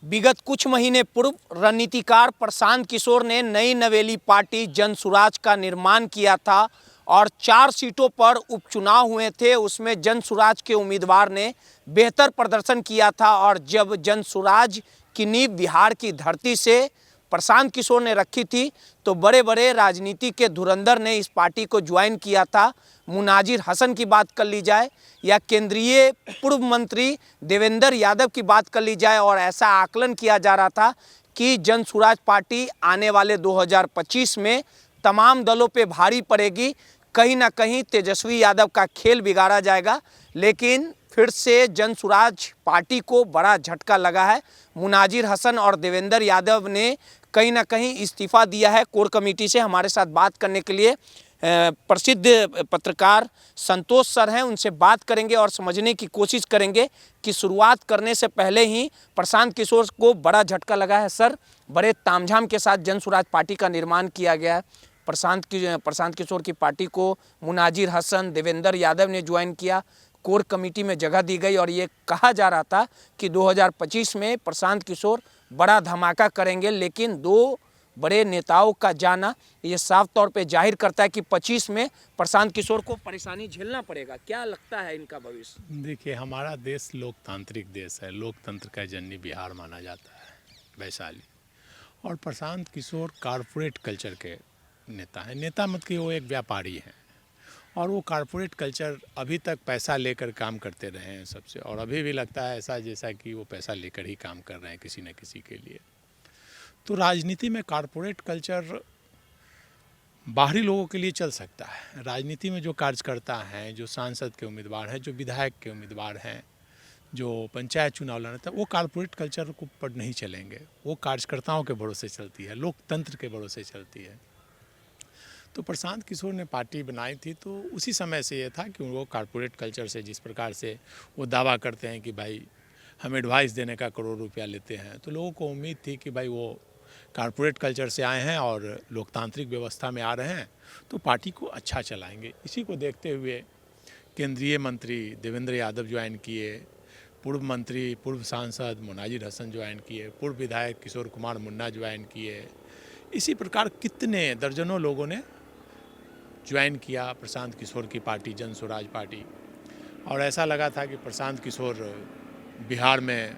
विगत कुछ महीने पूर्व रणनीतिकार प्रशांत किशोर ने नई नवेली पार्टी जनसुराज का निर्माण किया था और 4 सीटों पर उपचुनाव हुए थे। उसमें जनसुराज के उम्मीदवार ने बेहतर प्रदर्शन किया था और जब जनसुराज की नींव बिहार की धरती से प्रशांत किशोर ने रखी थी तो बड़े बड़े राजनीति के धुरंधर ने इस पार्टी को ज्वाइन किया था। मुनाजिर हसन की बात कर ली जाए या केंद्रीय पूर्व मंत्री देवेंद्र यादव की बात कर ली जाए, और ऐसा आकलन किया जा रहा था कि जनसुराज पार्टी आने वाले 2025 में तमाम दलों पे भारी पड़ेगी। कहीं ना कहीं तेजस्वी यादव का खेल बिगाड़ा जाएगा, लेकिन फिर से जनसुराज पार्टी को बड़ा झटका लगा है। मुनाजिर हसन और देवेंद्र यादव ने कहीं ना कहीं इस्तीफा दिया है कोर कमेटी से। हमारे साथ बात करने के लिए प्रसिद्ध पत्रकार संतोष सर हैं, उनसे बात करेंगे और समझने की कोशिश करेंगे कि शुरुआत करने से पहले ही प्रशांत किशोर को बड़ा झटका लगा है। सर, बड़े तामझाम के साथ जनसुराज पार्टी का निर्माण किया गया है। प्रशांत किशोर की पार्टी को मुनाजिर हसन, देवेंद्र यादव ने ज्वाइन किया, कोर कमेटी में जगह दी गई और ये कहा जा रहा था कि 2025 में प्रशांत किशोर बड़ा धमाका करेंगे, लेकिन दो बड़े नेताओं का जाना ये साफ तौर पे जाहिर करता है कि 25 में प्रशांत किशोर को परेशानी झेलना पड़ेगा। क्या लगता है इनका भविष्य? देखिए, हमारा देश लोकतांत्रिक देश है, लोकतंत्र का जननी बिहार माना जाता है, वैशाली। और प्रशांत किशोर कॉरपोरेट कल्चर के नेता हैं। नेता मत कि वो एक व्यापारी हैं और वो कॉरपोरेट कल्चर अभी तक पैसा लेकर काम करते रहे हैं सबसे, और अभी भी लगता है ऐसा जैसा कि वो पैसा लेकर ही काम कर रहे हैं किसी न किसी के लिए। तो राजनीति में कॉरपोरेट कल्चर बाहरी लोगों के लिए चल सकता है। राजनीति में जो कार्यकर्ता हैं, जो सांसद के उम्मीदवार हैं, जो विधायक के उम्मीदवार हैं, जो पंचायत चुनाव लड़ते हैं, वो कॉरपोरेट कल्चर को पर नहीं चलेंगे। वो कार्यकर्ताओं के भरोसे चलती है, लोकतंत्र के भरोसे चलती है। तो प्रशांत किशोर ने पार्टी बनाई थी तो उसी समय से ये था कि वो कॉरपोरेट कल्चर से, जिस प्रकार से वो दावा करते हैं कि भाई हम एडवाइस देने का करोड़ रुपया लेते हैं, तो लोगों को उम्मीद थी कि भाई वो कॉरपोरेट कल्चर से आए हैं और लोकतांत्रिक व्यवस्था में आ रहे हैं तो पार्टी को अच्छा चलाएंगे। इसी को देखते हुए केंद्रीय मंत्री देवेंद्र यादव ज्वाइन किए, पूर्व मंत्री, पूर्व सांसद मुनाजिर हसन ज्वाइन किए, पूर्व विधायक किशोर कुमार मुन्ना ज्वाइन किए। इसी प्रकार कितने दर्जनों लोगों ने ज्वाइन किया प्रशांत किशोर की पार्टी, जनसुराज पार्टी। और ऐसा लगा था कि प्रशांत किशोर बिहार में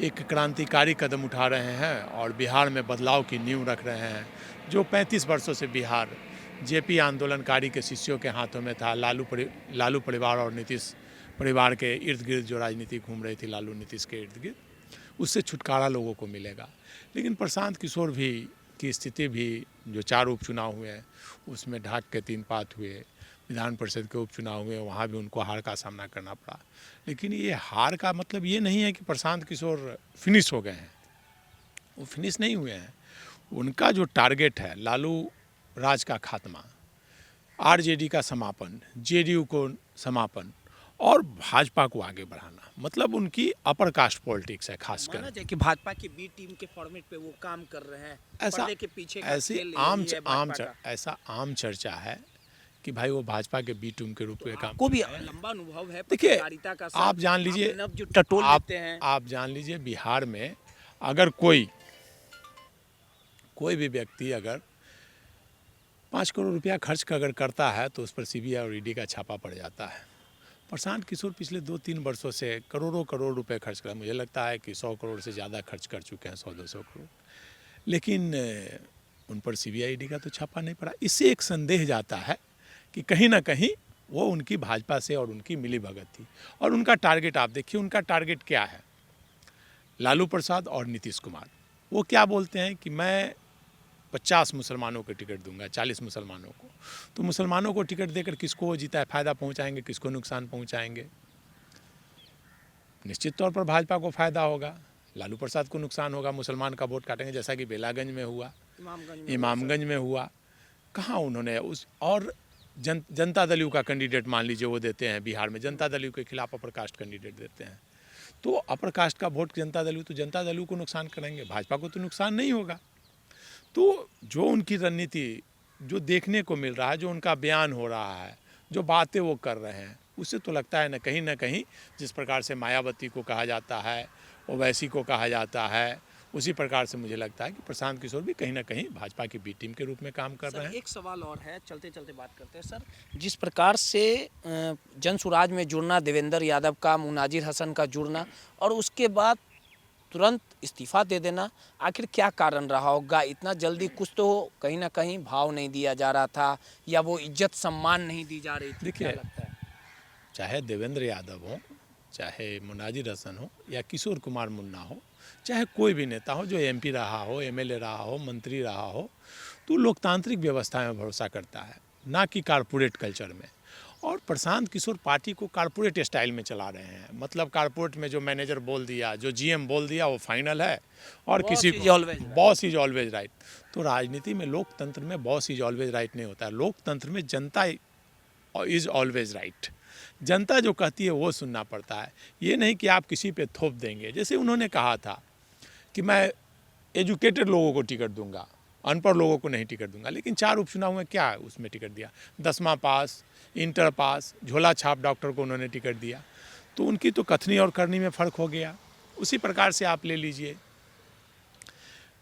एक क्रांतिकारी कदम उठा रहे हैं और बिहार में बदलाव की नींव रख रहे हैं। जो 35 वर्षों से बिहार जेपी आंदोलनकारी के शिष्यों के हाथों में था, लालू परिवार और नीतीश परिवार के इर्द गिर्द जो राजनीति घूम रही थी, लालू नीतीश के इर्द गिर्द, उससे छुटकारा लोगों को मिलेगा। लेकिन प्रशांत किशोर भी की स्थिति भी, जो 4 उपचुनाव हुए हैं उसमें ढाक के 3 पात हुए, विधान परिषद के उपचुनाव हुए, वहाँ भी उनको हार का सामना करना पड़ा। लेकिन ये हार का मतलब ये नहीं है कि प्रशांत किशोर फिनिश हो गए हैं। वो फिनिश नहीं हुए हैं। उनका जो टारगेट है, लालू राज का खात्मा, आरजेडी का समापन, जेडीयू को समापन और भाजपा को आगे बढ़ाना, मतलब उनकी अपर कास्ट पॉलिटिक्स है। खासकर माना जाए कि भाजपा की बी टीम के फॉर्मेट पे वो काम कर रहे हैं। ऐसा पर्दे के पीछे का ऐसी खेल आम यही है भाजपा का। ऐसा आम चर्चा है कि भाई वो भाजपा के बी टीम के रूप में काम को भी कर रहे हैं। लंबा अनुभव है देखिए, पत्रकारिता का। आप जान लीजिए, नब जो टटोल लेते हैं। आप जान लीजिए, बिहार में अगर कोई भी व्यक्ति अगर 5 करोड़ रुपया खर्च अगर करता है तो उस पर सीबीआई और ईडी का छापा पड़ जाता है। प्रशांत किशोर पिछले 2-3 वर्षों से करोड़ों रुपए खर्च कर, मुझे लगता है कि 100 करोड़ से ज़्यादा खर्च कर चुके हैं, 100-200 करोड़, लेकिन उन पर सीबीआई ईडी का तो छापा नहीं पड़ा। इससे एक संदेह जाता है कि कहीं ना कहीं वो उनकी भाजपा से और उनकी मिलीभगत थी। और उनका टारगेट आप देखिए, उनका टारगेट क्या है? लालू प्रसाद और नीतीश कुमार। वो क्या बोलते हैं कि मैं 50 मुसलमानों को टिकट दूंगा, 40 मुसलमानों को। तो मुसलमानों को टिकट देकर किसको जीता है, फ़ायदा पहुंचाएंगे, किसको नुकसान पहुंचाएंगे? निश्चित तौर पर भाजपा को फ़ायदा होगा, लालू प्रसाद को नुकसान होगा, मुसलमान का वोट काटेंगे, जैसा कि बेलागंज में हुआ, इमामगंज में हुआ। कहाँ उन्होंने उस और जनता दल यू का कैंडिडेट मान लीजिए वो देते हैं बिहार में, जनता दल यू के खिलाफ अपर कास्ट कैंडिडेट देते हैं। तो अपर कास्ट का वोट जनता दल यू, तो जनता दल यू को नुकसान करेंगे, भाजपा को तो नुकसान नहीं होगा। तो जो उनकी रणनीति जो देखने को मिल रहा है, जो उनका बयान हो रहा है, जो बातें वो कर रहे हैं, उससे तो लगता है न कहीं जिस प्रकार से मायावती को कहा जाता है, ओवैसी को कहा जाता है, उसी प्रकार से मुझे लगता है कि प्रशांत किशोर भी कहीं ना कहीं भाजपा की बी टीम के रूप में काम कर रहे हैं। एक सवाल और है, चलते चलते बात करते हैं सर। जिस प्रकार से जन सुराज में जुड़ना, देवेंद्र यादव का, मुनाजिर हसन का जुड़ना और उसके बाद तुरंत इस्तीफा दे देना, आखिर क्या कारण रहा होगा? इतना जल्दी कुछ तो कहीं ना कहीं भाव नहीं दिया जा रहा था या वो इज्जत सम्मान नहीं दी जा रही थी, क्या लगता है? चाहे देवेंद्र यादव हो, चाहे मुनाजिर हसन हो या किशोर कुमार मुन्ना हो, चाहे कोई भी नेता हो जो एमपी रहा हो, एमएलए रहा हो, मंत्री रहा हो, तो लोकतांत्रिक व्यवस्था में भरोसा करता है, ना कि कारपोरेट कल्चर में। और प्रशांत किशोर पार्टी को कारपोरेट स्टाइल में चला रहे हैं। मतलब कारपोरेट में जो मैनेजर बोल दिया, जो जीएम बोल दिया, वो फाइनल है और किसी को बॉस इज ऑलवेज राइट। तो राजनीति में, लोकतंत्र में बॉस इज ऑलवेज राइट नहीं होता है। लोकतंत्र में जनता इज ऑलवेज राइट। जनता जो कहती है वो सुनना पड़ता है, ये नहीं कि आप किसी पे थोप देंगे। जैसे उन्होंने कहा था कि मैं एजुकेटेड लोगों को टिकट दूंगा, अनपढ़ लोगों को नहीं टिकट दूंगा, लेकिन 4 उपचुनाव में क्या उसमें टिकट दिया? 10वां पास, इंटर पास, झोला छाप डॉक्टर को उन्होंने टिकट दिया। तो उनकी तो कथनी और करनी में फ़र्क हो गया। उसी प्रकार से आप ले लीजिए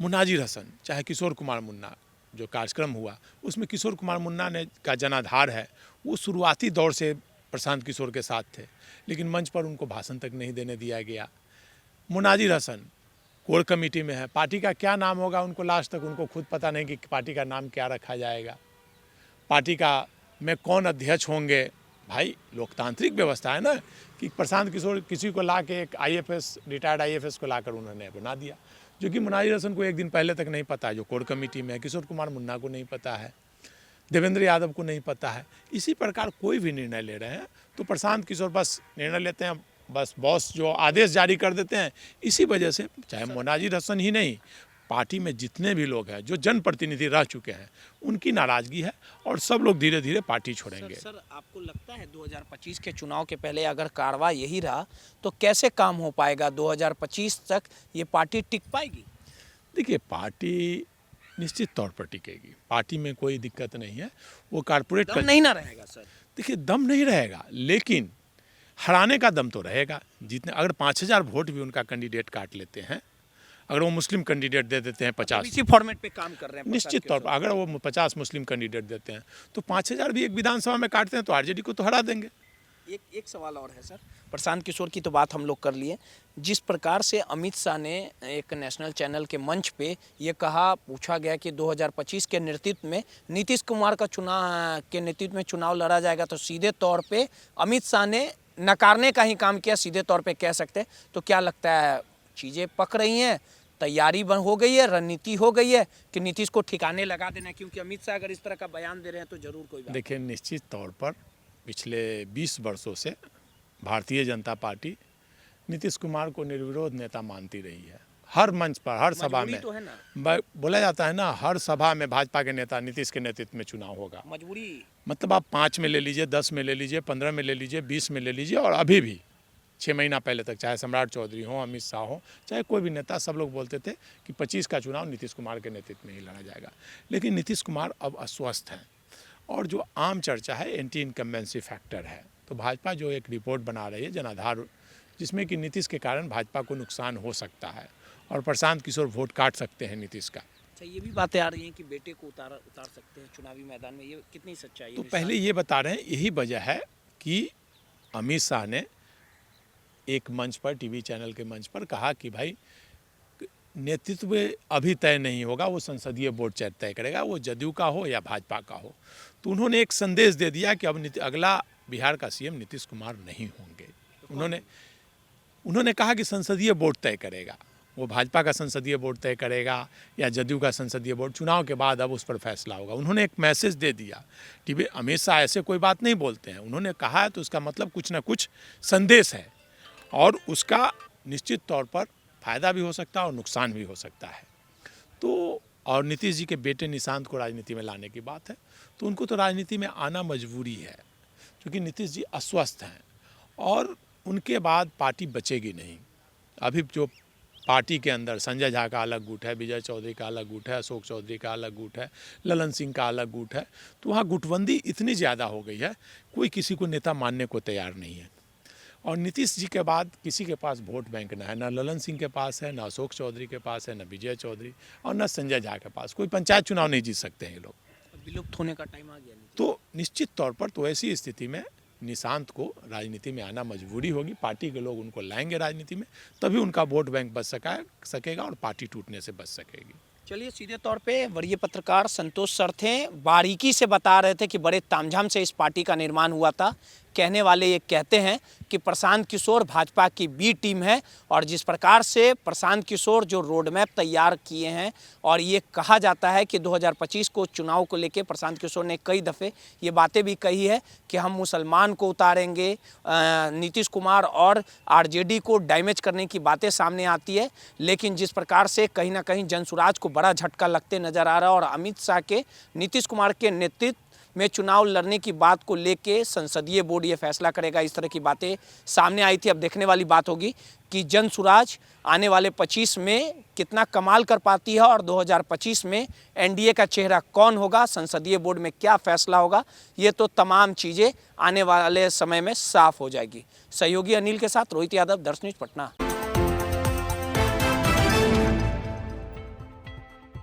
मुनाजिर हसन, चाहे किशोर कुमार मुन्ना, जो कार्यक्रम हुआ उसमें किशोर कुमार मुन्ना ने का जनाधार है, वो शुरुआती दौर से प्रशांत किशोर के साथ थे, लेकिन मंच पर उनको भाषण तक नहीं देने दिया गया। मुनाजिर हसन कोर कमेटी में है, पार्टी का क्या नाम होगा उनको लास्ट तक उनको खुद पता नहीं कि पार्टी का नाम क्या रखा जाएगा, पार्टी का में कौन अध्यक्ष होंगे। भाई लोकतांत्रिक व्यवस्था है ना कि प्रशांत किशोर किसी को ला के एक आईएफएस, रिटायर्ड आईएफएस को लाकर उन्होंने बना दिया, जो कि मुनाजिर हसन को एक दिन पहले तक नहीं पता है, जो कोर कमेटी में है। किशोर कुमार मुन्ना को नहीं पता है, देवेंद्र यादव को नहीं पता है। इसी प्रकार कोई भी निर्णय ले रहे हैं तो प्रशांत किशोर बस निर्णय लेते हैं, बस बॉस जो आदेश जारी कर देते हैं। इसी वजह से चाहे मुनाजिर हसन ही नहीं, पार्टी में जितने भी लोग हैं जो जनप्रतिनिधि रह चुके हैं, उनकी नाराज़गी है और सब लोग धीरे धीरे पार्टी छोड़ेंगे। सर आपको लगता है 2025 के चुनाव के पहले अगर कारवा यही रहा तो कैसे काम हो पाएगा? 2025 तक ये पार्टी टिक पाएगी? देखिए, पार्टी निश्चित तौर पर टिकेगी, पार्टी में कोई दिक्कत नहीं है। वो कारपोरेट दम नहीं ना रहेगा सर? देखिए, दम नहीं रहेगा, लेकिन हराने का दम तो रहेगा। जितने अगर 5000 वोट भी उनका कैंडिडेट काट लेते हैं, अगर वो मुस्लिम कैंडिडेट दे देते हैं 50, इसी फॉर्मेट पे काम कर रहे हैं निश्चित तौर पर अगर वो 50 मुस्लिम कैंडिडेट देते हैं तो 5000 भी एक विधानसभा में काटते हैं तो आरजेडी को तो हरा देंगे। एक सवाल और है सर, प्रशांत किशोर की तो बात हम लोग कर लिए। जिस प्रकार से अमित शाह ने एक नेशनल चैनल के मंच पे ये कहा, पूछा गया कि 2025 के नेतृत्व में नीतीश कुमार का नेतृत्व में चुनाव लड़ा जाएगा, तो सीधे तौर पे अमित शाह ने नकारने का ही काम किया, सीधे तौर पे कह सकते हैं। तो क्या लगता है चीज़ें पक रही हैं, तैयारी हो गई है, रणनीति हो गई है कि नीतीश को ठिकाने लगा देना? क्योंकि अमित शाह अगर इस तरह का बयान दे रहे हैं तो जरूर कोई बात। देखिए, निश्चित तौर पर पिछले 20 वर्षों से भारतीय जनता पार्टी नीतीश कुमार को निर्विरोध नेता मानती रही है। हर मंच पर, हर सभा में तो है ना, बोला जाता है ना, हर सभा में भाजपा के नेता नीतीश के नेतृत्व में चुनाव होगा। मजबूरी मतलब आप 5 में ले लीजिए, 10 में ले लीजिए, 15 में ले लीजिए, 20 में ले लीजिए, और अभी भी 6 महीना पहले तक चाहे सम्राट चौधरी हो, अमित शाह हो, चाहे कोई भी नेता, सब लोग बोलते थे कि 25 का चुनाव नीतीश कुमार के नेतृत्व में ही लड़ा जाएगा। लेकिन नीतीश कुमार अब अस्वस्थ हैं और जो आम चर्चा है एंटी इनकम्बेंसी फैक्टर है। तो भाजपा जो एक रिपोर्ट बना रही है जनाधार, जिसमें कि नीतीश के कारण भाजपा को नुकसान हो सकता है और प्रशांत किशोर वोट काट सकते हैं नीतीश का। अच्छा, ये भी बातें आ रही हैं कि बेटे को उतार सकते हैं चुनावी मैदान में, ये कितनी सच्चाई है? तो पहले ये बता रहे हैं, यही वजह है कि अमित शाह ने एक मंच पर, टीवी चैनल के मंच पर कहा कि भाई नेतृत्व अभी तय नहीं होगा, वो संसदीय बोर्ड तय करेगा, वो जदयू का हो या भाजपा का हो। तो उन्होंने एक संदेश दे दिया कि अब अगला बिहार का सीएम नीतीश कुमार नहीं होंगे। उन्होंने कहा कि संसदीय बोर्ड तय करेगा, वो भाजपा का संसदीय बोर्ड तय करेगा या जदयू का संसदीय बोर्ड, चुनाव के बाद अब उस पर फैसला होगा। उन्होंने एक मैसेज दे दिया। टीवी अमित शाह ऐसे कोई बात नहीं बोलते हैं, उन्होंने कहा है तो उसका मतलब कुछ ना कुछ संदेश है और उसका निश्चित तौर पर फ़ायदा भी हो सकता है और नुकसान भी हो सकता है। तो और नीतीश जी के बेटे निशांत को राजनीति में लाने की बात है, तो उनको तो राजनीति में आना मजबूरी है, क्योंकि नीतीश जी अस्वस्थ हैं और उनके बाद पार्टी बचेगी नहीं। अभी जो पार्टी के अंदर संजय झा का अलग गुट है, विजय चौधरी का अलग गुट है, अशोक चौधरी का अलग गुट है, ललन सिंह का अलग गुट है। तो वहाँ गुटबंदी इतनी ज़्यादा हो गई है, कोई किसी को नेता मानने को तैयार नहीं है। और नीतीश जी के बाद किसी के पास वोट बैंक ना है, ना ललन सिंह के पास है, ना अशोक चौधरी के पास है, ना विजय चौधरी और ना संजय झा के पास। कोई पंचायत चुनाव नहीं जीत सकते हैं ये लोग। विलुप्त होने का टाइम आ गया। तो निश्चित तौर पर तो ऐसी स्थिति में निशांत को राजनीति में आना मजबूरी होगी। पार्टी के लोग उनको लाएंगे राजनीति में, तभी उनका वोट बैंक बच सकेगा और पार्टी टूटने से बच सकेगी। चलिए, सीधे तौर पे वरीय पत्रकार संतोष सर थे, बारीकी से बता रहे थे कि बड़े तामझाम से इस पार्टी का निर्माण हुआ था। कहने वाले ये कहते हैं कि प्रशांत किशोर भाजपा की बी टीम है और जिस प्रकार से प्रशांत किशोर जो रोड मैप तैयार किए हैं, और ये कहा जाता है कि 2025 को चुनाव को लेके प्रशांत किशोर ने कई दफ़े ये बातें भी कही है कि हम मुसलमान को उतारेंगे, नीतीश कुमार और आरजेडी को डैमेज करने की बातें सामने आती है। लेकिन जिस प्रकार से कहीं ना कहीं जनसुराज को बड़ा झटका लगते नज़र आ रहा है और अमित शाह के नीतीश कुमार के नेतृत्व में चुनाव लड़ने की बात को लेके संसदीय बोर्ड ये फैसला करेगा, इस तरह की बातें सामने आई थी। अब देखने वाली बात होगी कि जनसुराज आने वाले 25 में कितना कमाल कर पाती है और 2025 में एनडीए का चेहरा कौन होगा, संसदीय बोर्ड में क्या फैसला होगा, ये तो तमाम चीज़ें आने वाले समय में साफ हो जाएगी। सहयोगी अनिल के साथ रोहित यादव, दर्श न्यूज़, पटना।